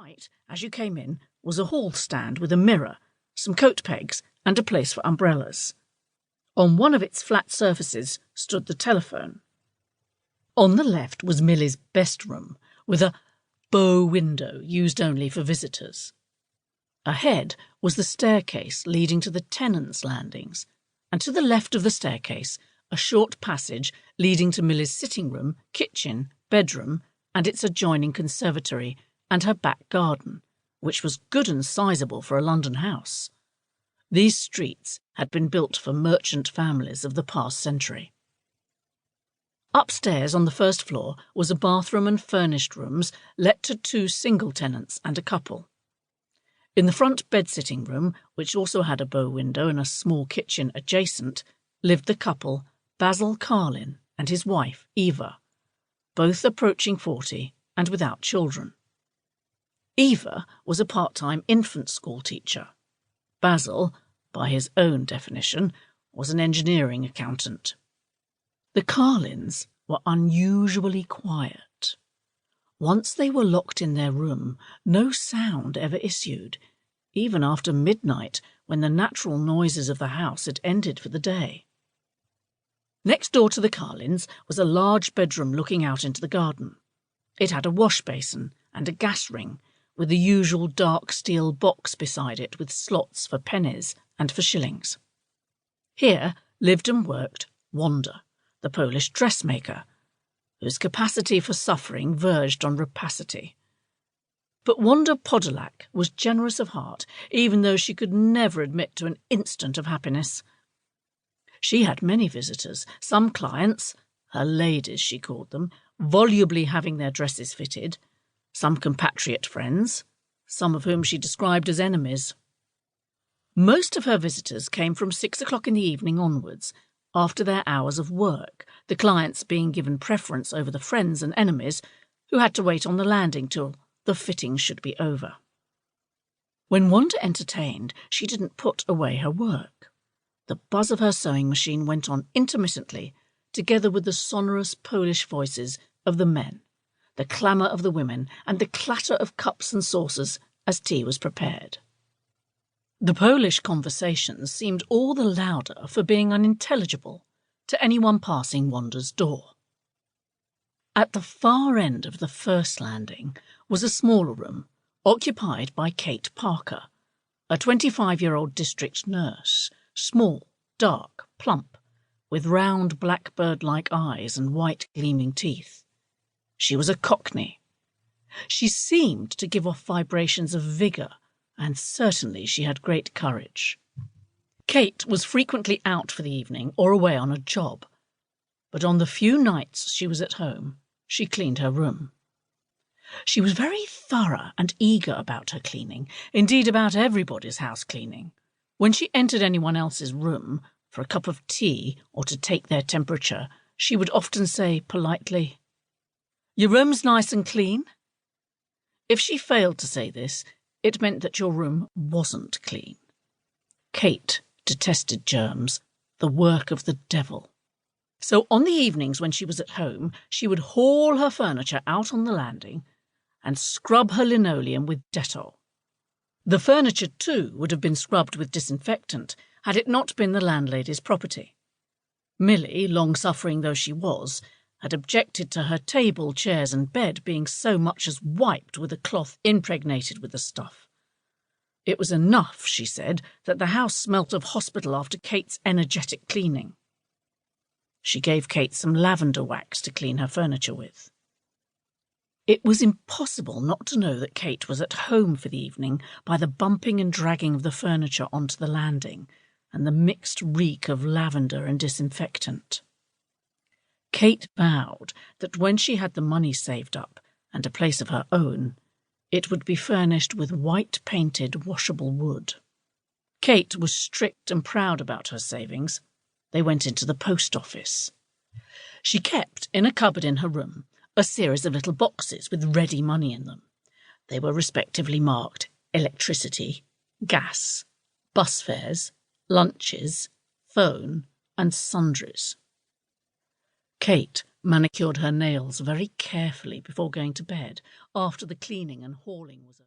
right, as you came in, was a hall stand with a mirror, some coat pegs, and a place for umbrellas. On one of its flat surfaces stood the telephone. On the left was Milly's best room, with a bow window used only for visitors. Ahead was the staircase leading to the tenants' landings, and to the left of the staircase a short passage leading to Milly's sitting room, kitchen, bedroom, and its adjoining conservatory and her back garden, which was good and sizable for a London house. These streets had been built for merchant families of the past century. Upstairs on the first floor was a bathroom and furnished rooms let to 2 single tenants and a couple. In the front bed-sitting room, which also had a bow window and a small kitchen adjacent, lived the couple Basil Carlin and his wife Eva, both approaching 40 and without children. Eva was a part-time infant school teacher. Basil, by his own definition, was an engineering accountant. The Carlins were unusually quiet. Once they were locked in their room, no sound ever issued, even after midnight when the natural noises of the house had ended for the day. Next door to the Carlins was a large bedroom looking out into the garden. It had a wash basin and a gas ring, with the usual dark steel box beside it with slots for pennies and for shillings. Here lived and worked Wanda, the Polish dressmaker, whose capacity for suffering verged on rapacity. But Wanda Podolak was generous of heart, even though she could never admit to an instant of happiness. She had many visitors, some clients, her ladies she called them, volubly having their dresses fitted, some compatriot friends, some of whom she described as enemies. Most of her visitors came from 6 o'clock in the evening onwards, after their hours of work, the clients being given preference over the friends and enemies who had to wait on the landing till the fittings should be over. When Wanda entertained, she didn't put away her work. The buzz of her sewing machine went on intermittently, together with the sonorous Polish voices of the men, the clamour of the women, and the clatter of cups and saucers as tea was prepared. The Polish conversations seemed all the louder for being unintelligible to anyone passing Wanda's door. At the far end of the first landing was a smaller room, occupied by Kate Parker, a 25-year-old district nurse, small, dark, plump, with round blackbird-like eyes and white gleaming teeth. She was a Cockney. She seemed to give off vibrations of vigour, and certainly she had great courage. Kate was frequently out for the evening or away on a job, but on the few nights she was at home, she cleaned her room. She was very thorough and eager about her cleaning, indeed about everybody's house cleaning. When she entered anyone else's room for a cup of tea or to take their temperature, she would often say politely, "Your room's nice and clean?" If she failed to say this, it meant that your room wasn't clean. Kate detested germs, the work of the devil. So on the evenings when she was at home, she would haul her furniture out on the landing and scrub her linoleum with Dettol. The furniture, too, would have been scrubbed with disinfectant had it not been the landlady's property. Milly, long-suffering though she was, had objected to her table, chairs and bed being so much as wiped with a cloth impregnated with the stuff. It was enough, she said, that the house smelt of hospital after Kate's energetic cleaning. She gave Kate some lavender wax to clean her furniture with. It was impossible not to know that Kate was at home for the evening by the bumping and dragging of the furniture onto the landing and the mixed reek of lavender and disinfectant. Kate vowed that when she had the money saved up and a place of her own, it would be furnished with white-painted washable wood. Kate was strict and proud about her savings. They went into the post office. She kept, in a cupboard in her room, a series of little boxes with ready money in them. They were respectively marked electricity, gas, bus fares, lunches, phone, and sundries. Kate manicured her nails very carefully before going to bed, after the cleaning and hauling was over.